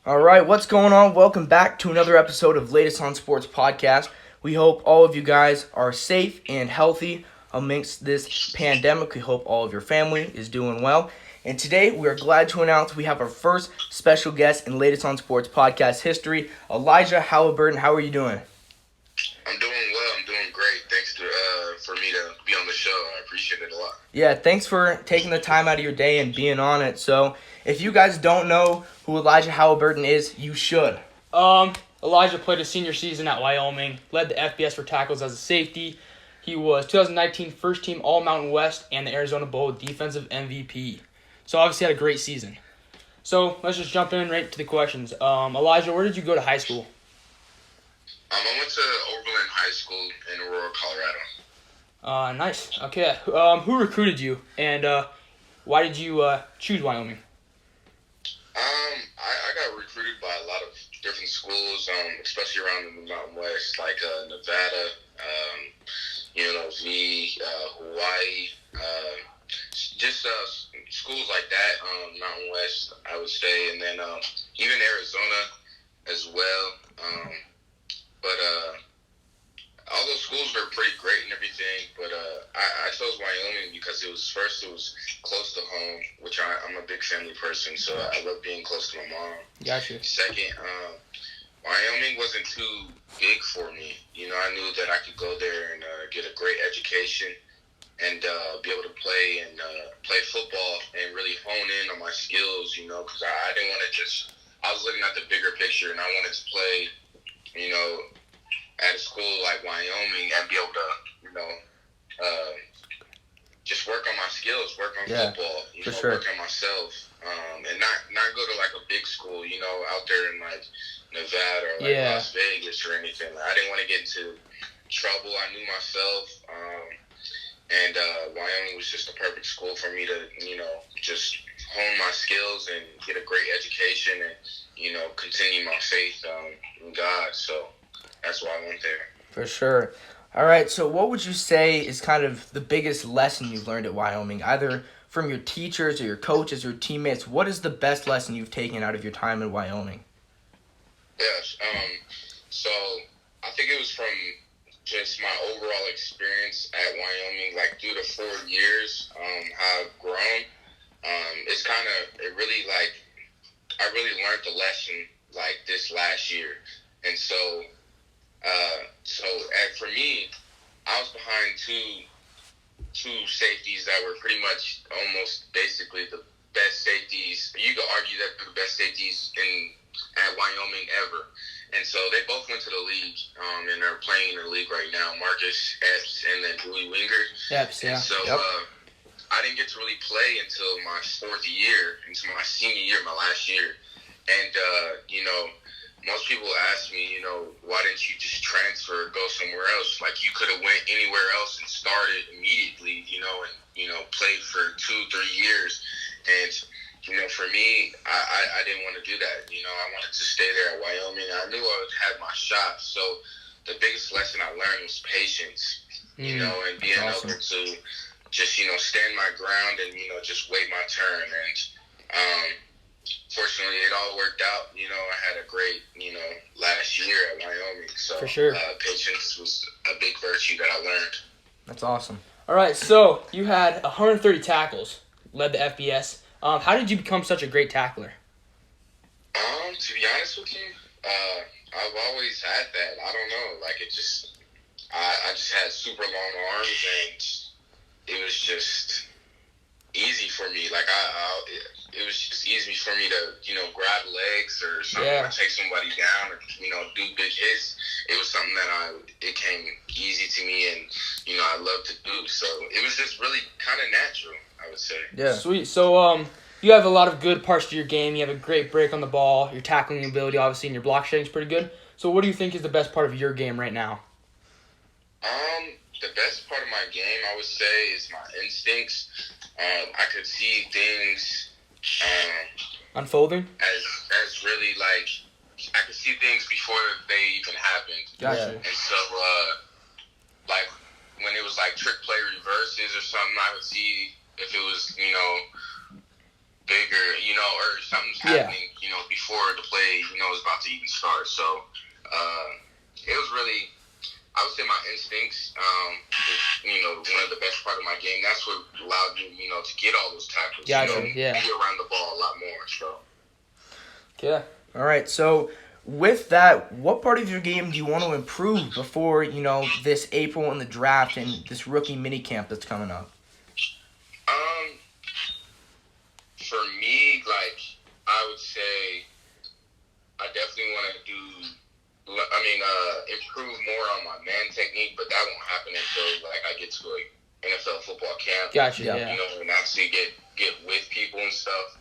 All right, what's going on? Welcome back to another episode of Latest on Sports Podcast. We hope all of you guys are safe and healthy amongst this pandemic. We hope all of your family is doing well. And today we are glad to announce we have our first special guest in Latest on Sports Podcast history, Alijah Halliburton. How are you doing? I'm doing well. I'm doing great. Thanks for me to be on the show. I appreciate it a lot. Yeah, thanks for taking the time out of your day and being on it. So, if you guys don't know who Alijah Halliburton is, you should. Alijah played a senior season at Wyoming, led the FBS for tackles as a safety. He was 2019 first team All-Mountain West and the Arizona Bowl defensive MVP. So obviously had a great season. So let's just jump in right to the questions. Alijah, where did you go to high school? I went to Oberlin High School in Aurora, Colorado. Nice. Okay. Who recruited you, and why did you choose Wyoming? I got recruited by a lot of different schools, especially around the Mountain West, like Nevada, Hawaii, just schools like that, Mountain West, I would say, and then even Arizona as well. But all those schools were pretty great and everything, but I chose Wyoming because it was close to home, which I'm a big family person, so I love being close to my mom. Gotcha. Second, Wyoming wasn't too big for me. I knew that I could go there and get a great education and be able to play football and really hone in on my skills, because I didn't want to I was looking at the bigger picture, and I wanted to play, at a school like Wyoming and be able to, just work on my skills, work on football, work on myself, and not go to like a big school, out there in like Nevada or like Las Vegas or anything. I didn't want to get into trouble. I knew myself, and Wyoming was just the perfect school for me to, just hone my skills and get a great education and, continue my faith in God. So that's why I went there. For sure. All right, so what would you say is kind of the biggest lesson you've learned at Wyoming, either from your teachers or your coaches or teammates? What is the best lesson you've taken out of your time in Wyoming? Yes, so I think it was from just my overall experience at Wyoming, like through the 4 years, how I've grown. I really learned the lesson like this last year. And so for me, I was behind two safeties that were pretty much almost basically the best safeties. You could argue that they're the best safeties at Wyoming ever. And so they both went to the league, and they're playing in the league right now. Marcus Epps and then Dewey Wingard. Epps, yeah. And so I didn't get to really play until my fourth year, until my senior year, my last year. And, most people ask me, why didn't you just transfer or go somewhere else? Like, you could have went anywhere else and started immediately, and played for 2-3 years. And, for me, I didn't want to do that. I wanted to stay there at Wyoming. I knew I would have my shot. So the biggest lesson I learned was patience, and being able to just, stand my ground and, just wait my turn. And, fortunately, it all worked out. I had a great, last year at Wyoming. So for sure. Patience was a big virtue that I learned. That's awesome. All right, so you had 130 tackles, led the FBS. How did you become such a great tackler? To be honest with you, I've always had that. I don't know. Like, I just had super long arms, and it was just easy for me. Like, it was just easy for me to, grab legs or something, or take somebody down, or, do big hits. It was something that it came easy to me, and, I love to do. So it was just really kind of natural, I would say. Yeah. Sweet. So, you have a lot of good parts to your game. You have a great break on the ball. Your tackling ability, obviously, and your block shedding is pretty good. So what do you think is the best part of your game right now? The best part of my game, I would say, is my instincts. I could see things unfolding as really, like, I could see things before they even happened. Gotcha. And so, like, when it was like trick play reverses or something, I would see if it was, bigger, or something's happening, before the play, is about to even start. So it was really, I would say my instincts, one of the best part of my game. That's what allowed me, to get all those tackles, Gotcha, be around the ball a lot more. So. Yeah. All right, so with that, what part of your game do you want to improve before, this April and the draft and this rookie minicamp that's coming up? For me, I would say I definitely want to improve more on my man technique, but that won't happen until, I get to, NFL football camp. Gotcha, yeah. And actually get with people and stuff.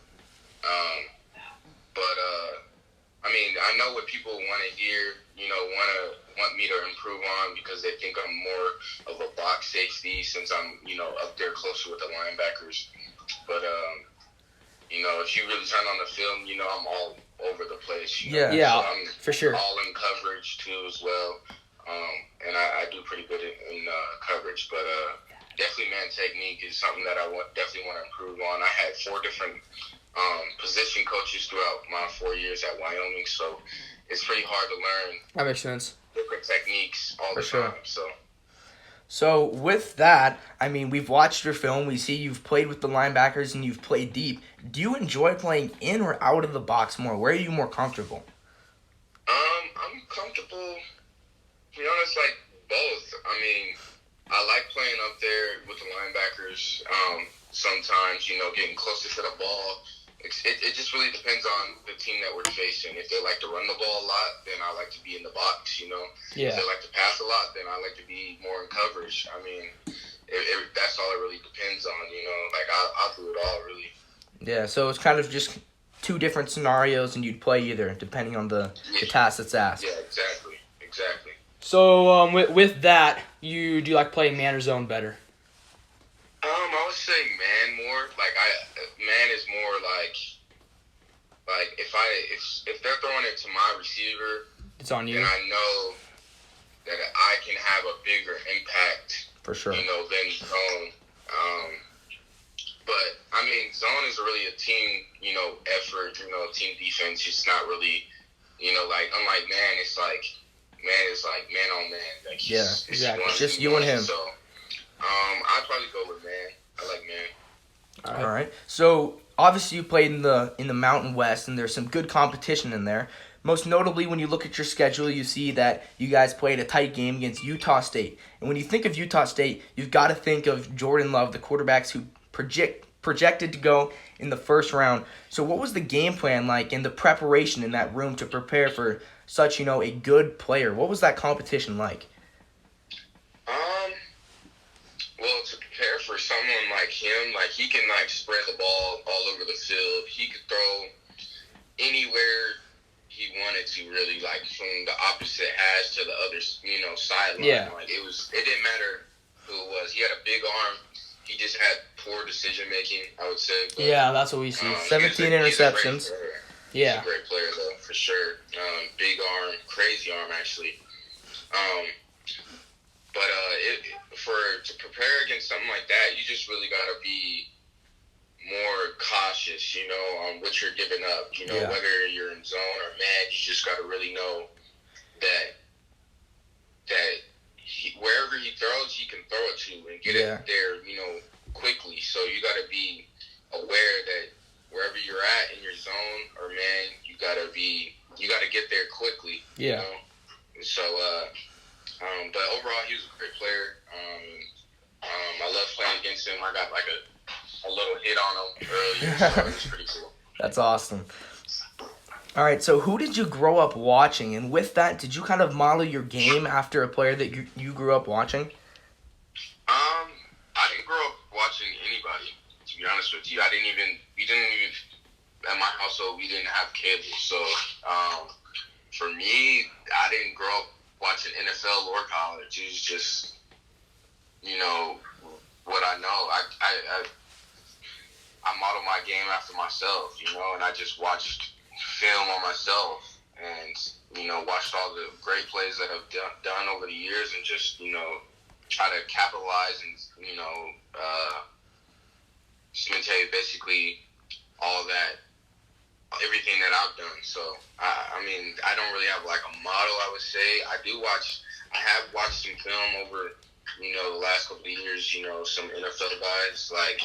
I know what people want to hear, want me to improve on because they think I'm more of a box safety since I'm, up there closer with the linebackers. But, if you really turn on the film, I'm all over the place. Yeah, so I'm for sure. all in coverage, too, as well. And I do pretty good in coverage. But definitely man technique is something that I definitely want to improve on. I had 4 different position coaches throughout my 4 years at Wyoming, so it's pretty hard to learn That makes sense. different techniques all the time. So with that, we've watched your film. We see you've played with the linebackers and you've played deep. Do you enjoy playing in or out of the box more? Where are you more comfortable? I'm comfortable, to be honest, both. I like playing up there with the linebackers. Sometimes, getting closer to the ball. It just really depends on the team that we're facing. If they like to run the ball a lot, then I like to be in the box, Yeah. If they like to pass a lot, then I like to be more in coverage. That's all it really depends on, I'll do it all, really. Yeah, so it's kind of just 2 different scenarios and you'd play either depending on the task that's asked. Yeah, exactly. So with that, do you like playing man or zone better? I would say man more. Man is more if they're throwing it to my receiver, It's on you. then I know that I can have a bigger impact, For sure. than zone. But zone is really a team, effort, team defense. It's not really, unlike man, it's man on man. It's exactly. one Just v you one. and him. So, I'd probably go with man. I like man. All right. So obviously you played in the Mountain West, and there's some good competition in there. Most notably, when you look at your schedule, you see that you guys played a tight game against Utah State. And when you think of Utah State, you've got to think of Jordan Love, the quarterbacks who projected to go in the first round. So what was the game plan like and the preparation in that room to prepare for such, a good player? What was that competition like? Well, to prepare for someone like him, he can spread the ball all over the field. He could throw anywhere he wanted to, really, from the opposite hash to the other, sideline. Yeah. It didn't matter who it was. He had a big arm. He just had poor decision making, I would say. But, Yeah, that's what we see. 17 interceptions. He's a great player, though, for sure. Big arm, crazy arm, actually. But to prepare against something like that, you just really got to be more cautious, on what you're giving up. Whether you're in zone or man, you just got to really know that wherever he throws, he can throw it to and get it there, quickly. So you got to be aware that wherever you're at in your zone or man, you got to get there quickly. Yeah. So, but overall, he was a great player. I love playing against him. I got a little hit on him earlier, so it was pretty cool. That's awesome. All right, so who did you grow up watching? And with that, did you kind of model your game after a player that you grew up watching? I didn't grow up watching anybody, to be honest with you. We didn't even, at my household, we didn't have cable. So, for me, I didn't grow up watching NFL or college. It was just, what I know. I model my game after myself, and I just watched film on myself and, watched all the great plays that I've done over the years and just, try to capitalize and, cementate basically all that, everything that I've done. So, I mean, I don't really have like a model, I would say. I have watched some film over, the last couple of years, some NFL guys, like,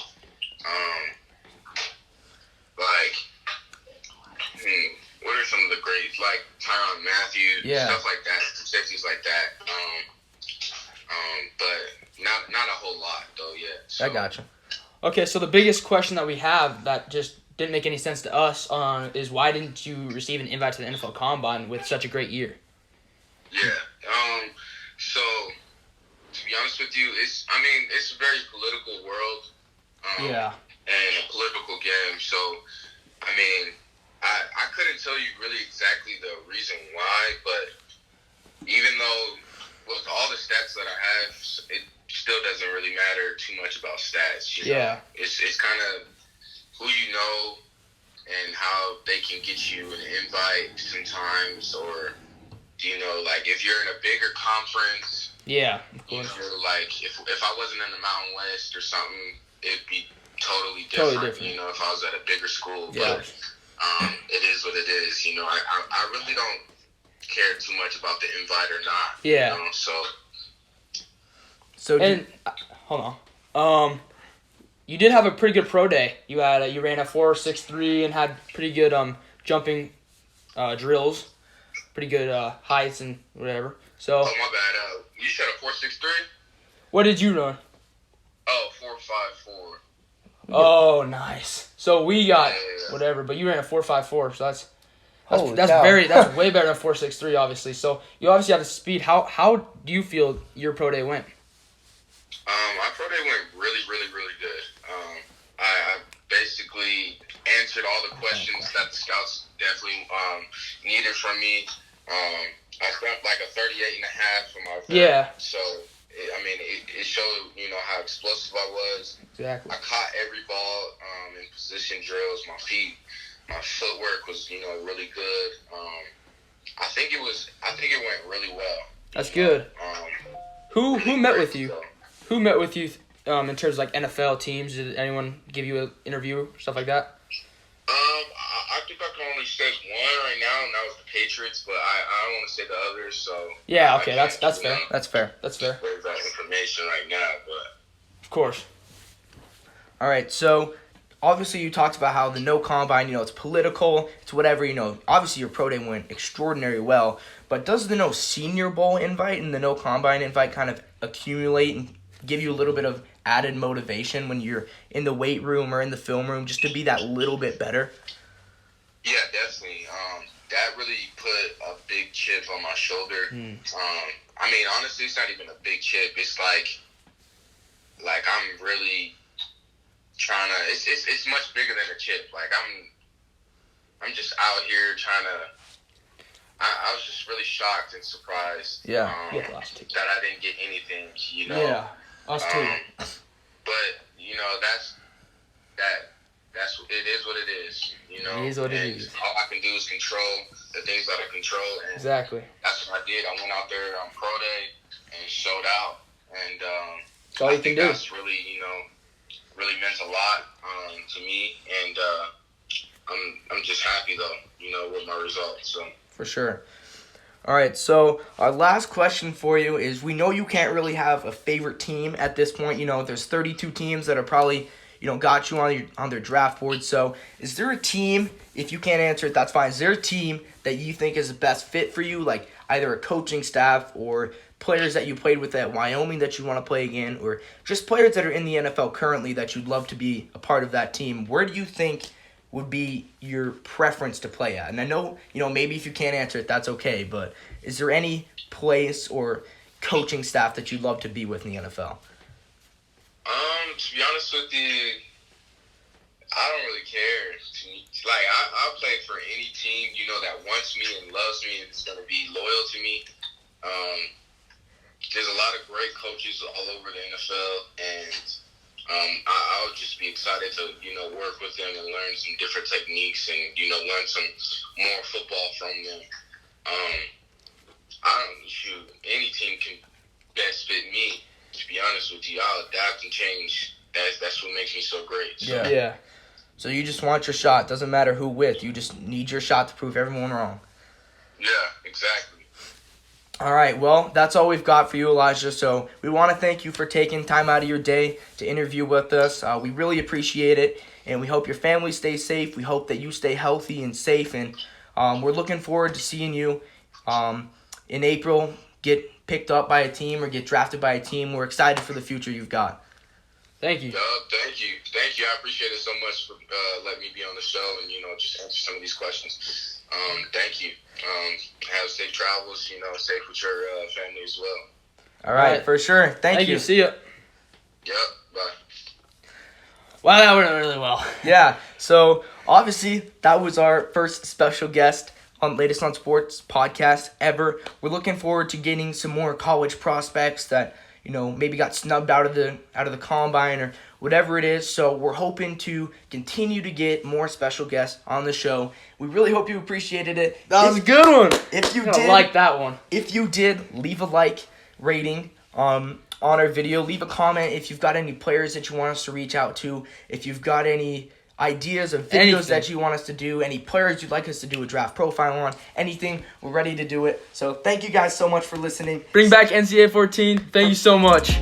what are some of the greats? Like Tyrann Mathieu, stuff like that, safeties like that. But not a whole lot though yet. So. I gotcha. Okay, so the biggest question that we have that just didn't make any sense to us is why didn't you receive an invite to the NFL Combine with such a great year? Yeah. So to be honest with you, it's a very political world. And a political game. So, I mean, I couldn't tell you really exactly the reason why, but even though with all the stats that I have, it still doesn't really matter too much about stats. You know? It's kind of who you know and how they can get you an invite sometimes, or like if you're in a bigger conference. Yeah. Like if I wasn't in the Mountain West or something, it'd be totally different. If I was at a bigger school. Yeah. But it is what it is. I really don't care too much about the invite or not. Yeah. Hold on. You did have a pretty good pro day. You ran a 4.63 and had pretty good jumping drills, pretty good heights and whatever. So. Oh, my bad. You said a 4.63? What did you run? Oh, 4.54. Oh, nice. So we got whatever, but you ran a 4.54, so that's way better than 4.63, obviously. So you obviously have the speed. How do you feel your pro day went? My pro day went really, really, really good. I basically answered all the questions that the scouts definitely needed from me. I spent like a 38.5 for my vert. Yeah. So it showed how explosive I was. Exactly. I caught every ball in position drills. My footwork was really good. I think it went really well. That's good. Who met with you? Who met with you in terms of like NFL teams? Did anyone give you an interview, stuff like that? I think I can only say one right now, and that was the Patriots. But I don't want to say the others. So yeah, okay, that's fair. That's fair. There's that information right now, but of course. All right, so obviously you talked about how the no combine, it's political, it's whatever, obviously your pro day went extraordinarily well, but does the no Senior Bowl invite and the no combine invite kind of accumulate and give you a little bit of added motivation when you're in the weight room or in the film room just to be that little bit better? Yeah, definitely. That really put a big chip on my shoulder. Honestly, it's not even a big chip. It's like I'm really trying to. It's much bigger than a chip. Like I'm just out here trying to. I was just really shocked and surprised. Yeah. That I didn't get anything. Yeah. Us too. But that's it is what it is. It is what it is. All I can do is control the things that I control. And exactly. That's what I did. I went out there on pro day and showed out. And that's all you can do. That's really really meant a lot to me. And I'm just happy though, with my results. So. For sure. All right, so our last question for you is, we know you can't really have a favorite team at this point. There's 32 teams that are probably, got you on their draft board. So is there a team, if you can't answer it, that's fine. Is there a team that you think is the best fit for you, like either a coaching staff or players that you played with at Wyoming that you want to play again, or just players that are in the NFL currently that you'd love to be a part of that team? Where do you think would be your preference to play at? And I know, maybe if you can't answer it, that's okay, but is there any place or coaching staff that you'd love to be with in the NFL? To be honest with you, I don't really care. Like, I'll play for any team, that wants me and loves me and is going to be loyal to me. There's a lot of great coaches all over the NFL, and I'll just be excited to, work with them and learn some different techniques and, learn some more football from them. Any team can best fit me, to be honest with you. I'll adapt and change. That's what makes me so great. So. Yeah. So you just want your shot. Doesn't matter who with. You just need your shot to prove everyone wrong. Yeah, exactly. All right, well, that's all we've got for you, Elijah. So we want to thank you for taking time out of your day to interview with us. We really appreciate it, and we hope your family stays safe. We hope that you stay healthy and safe, and we're looking forward to seeing you in April get picked up by a team or get drafted by a team. We're excited for the future you've got. Thank you. Thank you. I appreciate it so much for letting me be on the show and, just answer some of these questions. Thank you. Have safe travels, safe with your family as well. All right, for sure. Thank you. See ya. Yep, bye. Wow, that went really well. Yeah, so obviously that was our first special guest on Latest on Sports podcast ever. We're looking forward to getting some more college prospects that maybe got snubbed out of the combine or whatever it is. So we're hoping to continue to get more special guests on the show. We really hope you appreciated it. That was a good one. If you I did, like that one. If you did, leave a like rating on our video. Leave a comment if you've got any players that you want us to reach out to. If you've got any ideas of videos that you want us to do, any players you'd like us to do a draft profile on, anything, we're ready to do it. So thank you guys so much for listening. Bring back NCAA 14. Thank you so much.